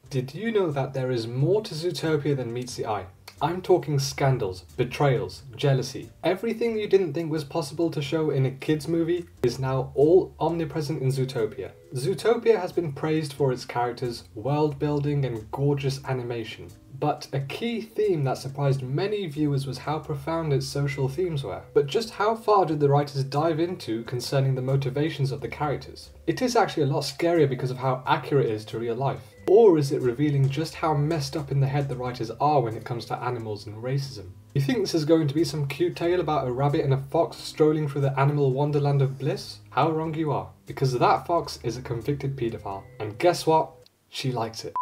Did you know that there is more to Zootopia than meets the eye? I'm talking scandals, betrayals, jealousy. Everything you didn't think was possible to show in a kids movie is now all omnipresent in Zootopia. Zootopia has been praised for its characters, world building and gorgeous animation. But a key theme that surprised many viewers was how profound its social themes were. But just how far did the writers dive into concerning the motivations of the characters? It is actually a lot scarier because of how accurate it is to real life. Or is it revealing just how messed up in the head the writers are when it comes to animals and racism? You think this is going to be some cute tale about a rabbit and a fox strolling through the animal wonderland of bliss? How wrong you are. Because that fox is a convicted paedophile. And guess what? She likes it.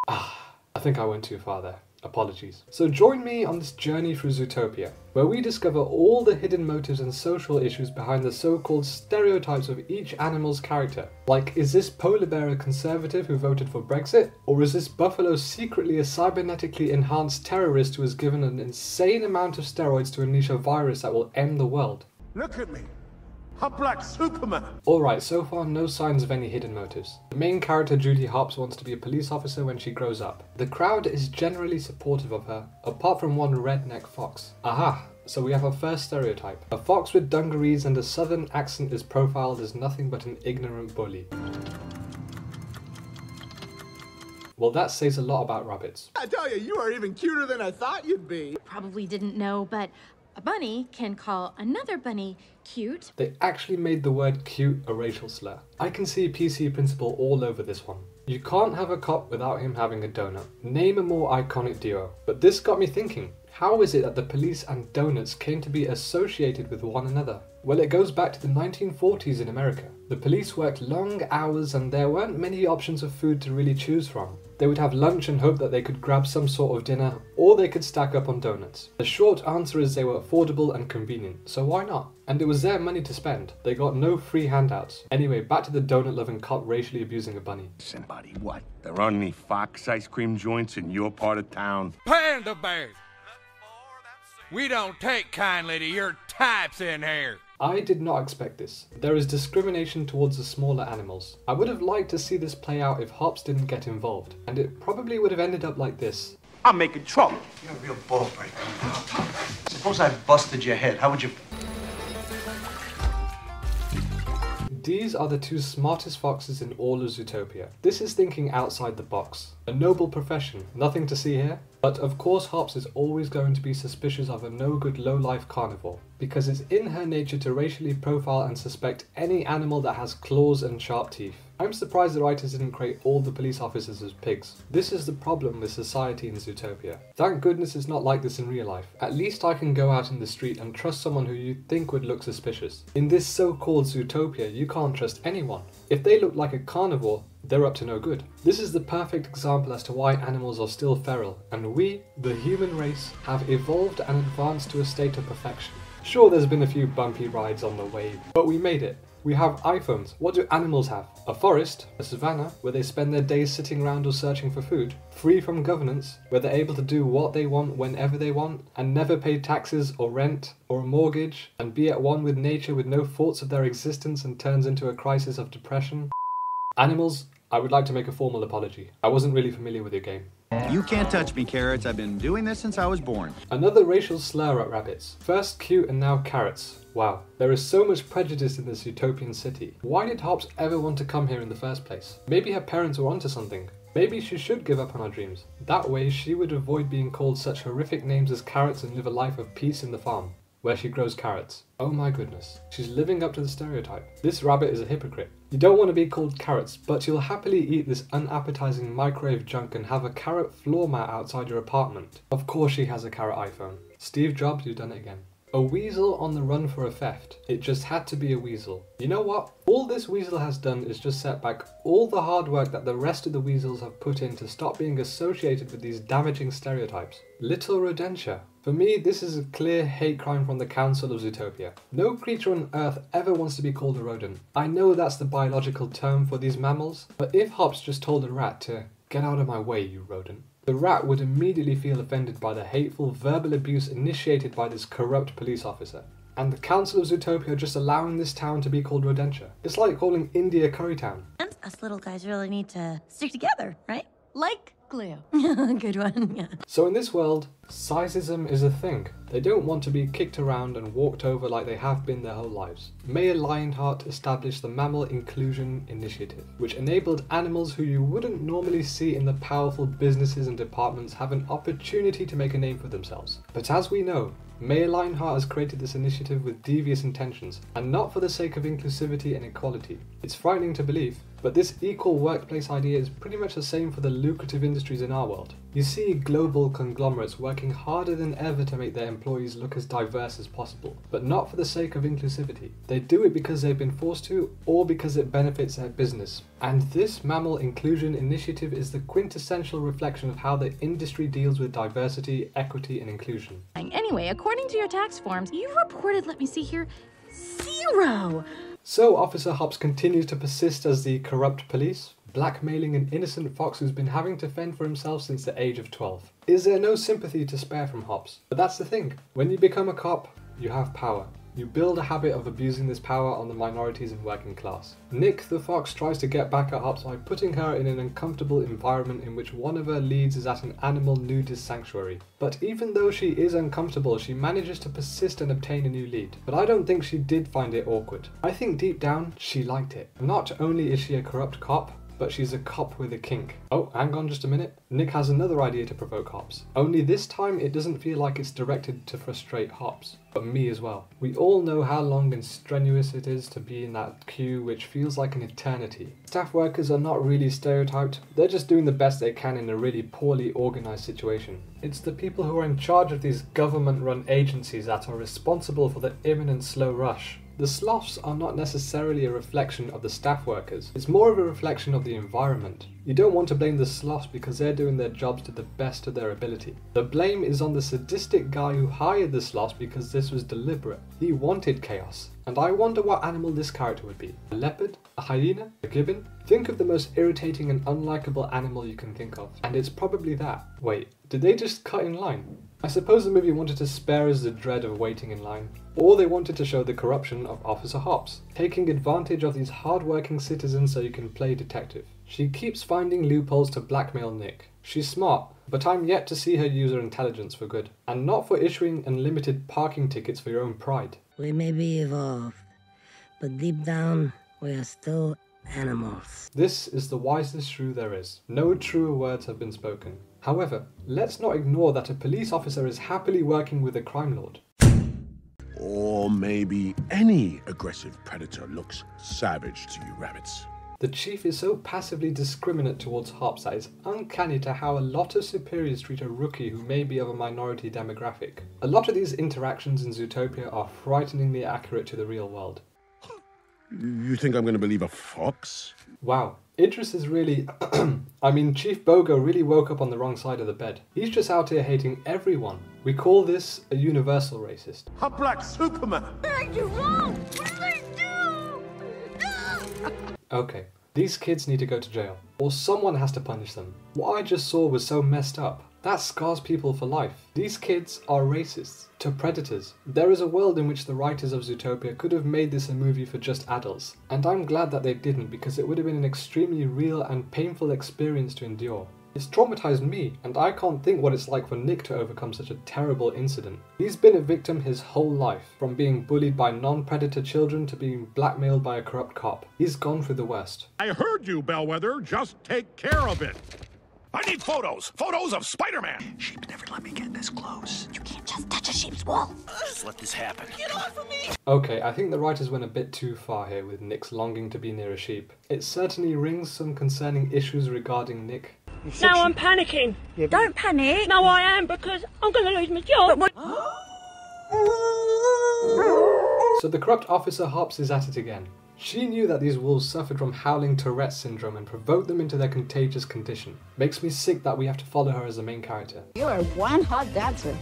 I think I went too far there. Apologies. So join me on this journey through Zootopia, where we discover all the hidden motives and social issues behind the so-called stereotypes of each animal's character. Like, is this polar bear a conservative who voted for Brexit? Or is this buffalo secretly a cybernetically enhanced terrorist who was given an insane amount of steroids to unleash a virus that will end the world? Look at me. I'm Black Superman. Alright, so far no signs of any hidden motives. The main character Judy Hopps wants to be a police officer when she grows up. The crowd is generally supportive of her, apart from one redneck fox. Aha! So we have our first stereotype. A fox with dungarees and a southern accent is profiled as nothing but an ignorant bully. Well, that says a lot about rabbits. I tell you, you are even cuter than I thought you'd be. Probably didn't know, but a bunny can call another bunny cute. They actually made the word cute a racial slur. I can see PC principle all over this one. You can't have a cop without him having a donut. Name a more iconic duo. But this got me thinking, how is it that the police and donuts came to be associated with one another? Well, it goes back to the 1940s in America. The police worked long hours and there weren't many options of food to really choose from. They would have lunch and hope that they could grab some sort of dinner, or they could stack up on donuts. The short answer is they were affordable and convenient, so why not? And it was their money to spend. They got no free handouts. Anyway, back to the donut-loving cop racially abusing a bunny. Somebody, what? There aren't any Fox ice cream joints in your part of town? Panda Bear! We don't take kindly to your types in here. I did not expect this. There is discrimination towards the smaller animals. I would have liked to see this play out if Hopps didn't get involved, and it probably would have ended up like this. I'm making trouble. You're a real ball breaker. Suppose I busted your head. How would you... These are the two smartest foxes in all of Zootopia. This is thinking outside the box. A noble profession, nothing to see here. But of course Hopps is always going to be suspicious of a no-good low-life carnivore, because it's in her nature to racially profile and suspect any animal that has claws and sharp teeth. I'm surprised the writers didn't create all the police officers as pigs. This is the problem with society in Zootopia. Thank goodness it's not like this in real life. At least I can go out in the street and trust someone who you'd think would look suspicious. In this so-called Zootopia, you can't trust anyone. If they look like a carnivore, they're up to no good. This is the perfect example as to why animals are still feral, and we, the human race, have evolved and advanced to a state of perfection. Sure, there's been a few bumpy rides on the way, but we made it. We have iPhones. What do animals have? A forest, a savanna, where they spend their days sitting around or searching for food, free from governance, where they're able to do what they want whenever they want, and never pay taxes or rent or a mortgage, and be at one with nature with no thoughts of their existence and turns into a crisis of depression. Animals, I would like to make a formal apology. I wasn't really familiar with your game. You can't touch me, Carrots. I've been doing this since I was born. Another racial slur at rabbits. First cute and now carrots. Wow, there is so much prejudice in this utopian city. Why did Hopps ever want to come here in the first place? Maybe her parents were onto something. Maybe she should give up on her dreams. That way she would avoid being called such horrific names as Carrots and live a life of peace in the farm, where she grows carrots. Oh my goodness, she's living up to the stereotype. This rabbit is a hypocrite. You don't want to be called Carrots, but you'll happily eat this unappetizing microwave junk and have a carrot floor mat outside your apartment. Of course she has a carrot iPhone. Steve Jobs, you've done it again. A weasel on the run for a theft. It just had to be a weasel. You know what? All this weasel has done is just set back all the hard work that the rest of the weasels have put in to stop being associated with these damaging stereotypes. Little rodentia. For me, this is a clear hate crime from the Council of Zootopia. No creature on Earth ever wants to be called a rodent. I know that's the biological term for these mammals, but if Hopps just told a rat to "Get out of my way, you rodent," the rat would immediately feel offended by the hateful verbal abuse initiated by this corrupt police officer. And the Council of Zootopia are just allowing this town to be called Rodentia. It's like calling India Currytown. Us little guys really need to stick together, right? like glue. Good one, yeah. So in this world, sizeism is a thing. They don't want to be kicked around and walked over like they have been their whole lives. Mayor Lionheart established the Mammal Inclusion Initiative, which enabled animals who you wouldn't normally see in the powerful businesses and departments have an opportunity to make a name for themselves. But as we know, Mayor Lionheart has created this initiative with devious intentions, and not for the sake of inclusivity and equality. It's frightening to believe, but this equal workplace idea is pretty much the same for the lucrative industries in our world. You see global conglomerates working harder than ever to make their employees look as diverse as possible, but not for the sake of inclusivity. They do it because they've been forced to, or because it benefits their business. And this Mammal Inclusion Initiative is the quintessential reflection of how the industry deals with diversity, equity, and inclusion. Anyway, according to your tax forms, you reported, let me see here, 0. So Officer Hops continues to persist as the corrupt police, blackmailing an innocent fox who's been having to fend for himself since the age of 12. Is there no sympathy to spare from Hops? But that's the thing. When you become a cop, you have power. You build a habit of abusing this power on the minorities and working class. Nick the fox tries to get back at Hops by putting her in an uncomfortable environment in which one of her leads is at an animal nudist sanctuary. But even though she is uncomfortable, she manages to persist and obtain a new lead. But I don't think she did find it awkward. I think deep down, she liked it. Not only is she a corrupt cop, but she's a cop with a kink. Oh, hang on just a minute. Nick has another idea to provoke Hops. Only this time it doesn't feel like it's directed to frustrate Hops, but me as well. We all know how long and strenuous it is to be in that queue, which feels like an eternity. Staff workers are not really stereotyped, they're just doing the best they can in a really poorly organised situation. It's the people who are in charge of these government-run agencies that are responsible for the imminent slow rush. The sloths are not necessarily a reflection of the staff workers, it's more of a reflection of the environment. You don't want to blame the sloths because they're doing their jobs to the best of their ability. The blame is on the sadistic guy who hired the sloths because this was deliberate. He wanted chaos. And I wonder what animal this character would be. A leopard? A hyena? A gibbon? Think of the most irritating and unlikable animal you can think of. And it's probably that. Wait, did they just cut in line? I suppose the movie wanted to spare us the dread of waiting in line. Or they wanted to show the corruption of Officer Hops, taking advantage of these hard-working citizens so you can play detective. She keeps finding loopholes to blackmail Nick. She's smart, but I'm yet to see her use her intelligence for good, and not for issuing unlimited parking tickets for your own pride. We may be evolved, but deep down, we are still animals. This is the wisest shrew there is. No truer words have been spoken. However, let's not ignore that a police officer is happily working with a crime lord. Or maybe any aggressive predator looks savage to you rabbits. The chief is so passively discriminate towards Hops that it's uncanny to how a lot of superiors treat a rookie who may be of a minority demographic. A lot of these interactions in Zootopia are frighteningly accurate to the real world. You think I'm going to believe a fox? Wow, Idris is really... Chief Bogo really woke up on the wrong side of the bed. He's just out here hating everyone. We call this a universal racist. A black Superman! What are you wrong? What did I do? Okay, these kids need to go to jail, or someone has to punish them. What I just saw was so messed up. That scars people for life. These kids are racists to predators. There is a world in which the writers of Zootopia could have made this a movie for just adults, and I'm glad that they didn't because it would have been an extremely real and painful experience to endure. It's traumatized me, and I can't think what it's like for Nick to overcome such a terrible incident. He's been a victim his whole life, from being bullied by non-predator children to being blackmailed by a corrupt cop. He's gone through the worst. I heard you, Bellwether. Just take care of it. I need photos. Photos of Spider-Man. Sheep never let me get this close. You can't just touch a sheep's wool. Just let this happen. Get off of me! Okay, I think the writers went a bit too far here with Nick's longing to be near a sheep. It certainly rings some concerning issues regarding Nick. Now I'm panicking. Yeah, don't panic. No, I am, because I'm going to lose my job. So the corrupt officer Hops is at it again. She knew that these wolves suffered from howling Tourette's syndrome and provoked them into their contagious condition. Makes me sick that we have to follow her as the main character. You are one hot dancer.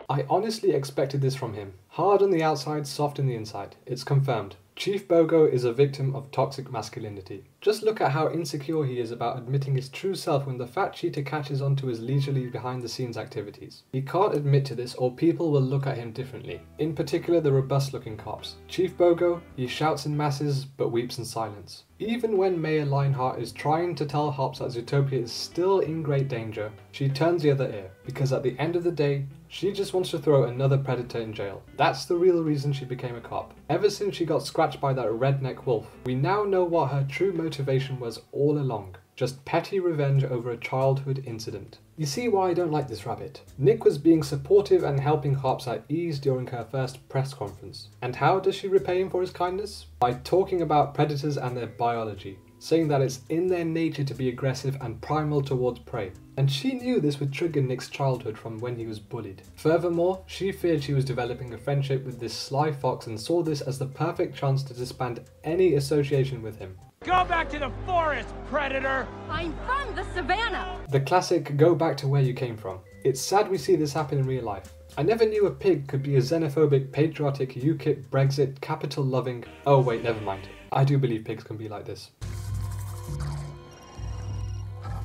I honestly expected this from him. Hard on the outside, soft on the inside. It's confirmed. Chief Bogo is a victim of toxic masculinity. Just look at how insecure he is about admitting his true self when the fat cheater catches on to his leisurely behind-the-scenes activities. He can't admit to this or people will look at him differently. In particular, the robust-looking cops. Chief Bogo, he shouts in masses but weeps in silence. Even when Mayor Lionheart is trying to tell Hops that Zootopia is still in great danger, she turns the other ear, because at the end of the day, she just wants to throw another predator in jail. That's the real reason she became a cop. Ever since she got scratched by that redneck wolf, we now know what her true motivation was all along. Just petty revenge over a childhood incident. You see why I don't like this rabbit. Nick was being supportive and helping Hops at ease during her first press conference. And how does she repay him for his kindness? By talking about predators and their biology, saying that it's in their nature to be aggressive and primal towards prey. And she knew this would trigger Nick's childhood from when he was bullied. Furthermore, she feared she was developing a friendship with this sly fox and saw this as the perfect chance to disband any association with him. Go back to the forest, predator! I'm from the savannah. The classic go back to where you came from. It's sad we see this happen in real life. I never knew a pig could be a xenophobic, patriotic, UKIP, Brexit, capital loving... Oh wait, never mind. I do believe pigs can be like this.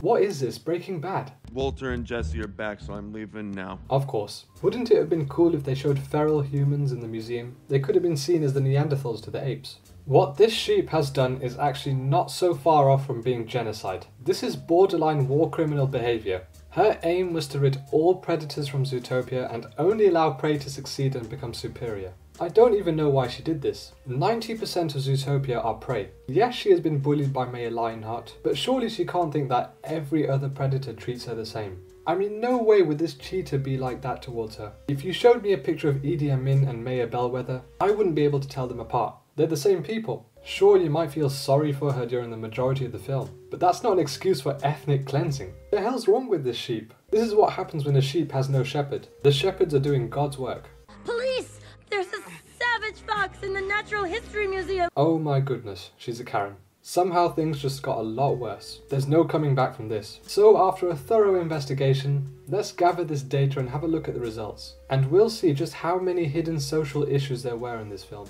What is this, Breaking Bad? Walter and Jesse are back, so I'm leaving now. Of course. Wouldn't it have been cool if they showed feral humans in the museum? They could have been seen as the Neanderthals to the apes. What this sheep has done is actually not so far off from being genocide. This is borderline war criminal behaviour. Her aim was to rid all predators from Zootopia and only allow prey to succeed and become superior. I don't even know why she did this. 90% of Zootopia are prey. Yes, she has been bullied by Mayor Lionheart, but surely she can't think that every other predator treats her the same. I mean, no way would this cheetah be like that towards her. If you showed me a picture of Idi Amin and Mayor Bellwether, I wouldn't be able to tell them apart. They're the same people. Sure, you might feel sorry for her during the majority of the film, but that's not an excuse for ethnic cleansing. The hell's wrong with this sheep? This is what happens when a sheep has no shepherd. The shepherds are doing God's work. Police! There's a savage fox in the Natural History Museum. Oh my goodness, she's a Karen. Somehow things just got a lot worse. There's no coming back from this. So after a thorough investigation, let's gather this data and have a look at the results. And we'll see just how many hidden social issues there were in this film.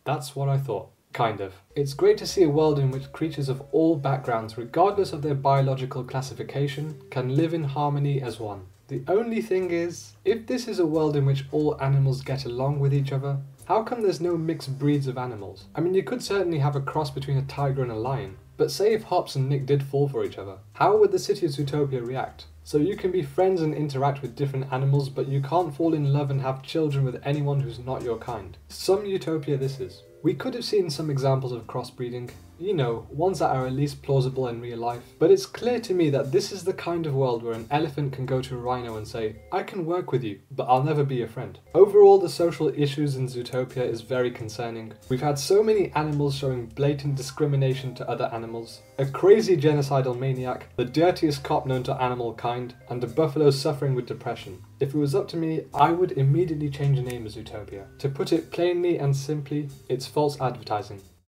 That's what I thought. Kind of. It's great to see a world in which creatures of all backgrounds, regardless of their biological classification, can live in harmony as one. The only thing is, if this is a world in which all animals get along with each other, how come there's no mixed breeds of animals? I mean, you could certainly have a cross between a tiger and a lion, but say if Hops and Nick did fall for each other, how would the city of Zootopia react? So you can be friends and interact with different animals, but you can't fall in love and have children with anyone who's not your kind. Some utopia this is. We could have seen some examples of crossbreeding, you know, ones that are at least plausible in real life, but it's clear to me that this is the kind of world where an elephant can go to a rhino and say, I can work with you, but I'll never be your friend. Overall, the social issues in Zootopia is very concerning. We've had so many animals showing blatant discrimination to other animals, a crazy genocidal maniac, the dirtiest cop known to animal kind, and a buffalo suffering with depression. If it was up to me, I would immediately change the name of Zootopia. To put it plainly and simply, it's false advertising.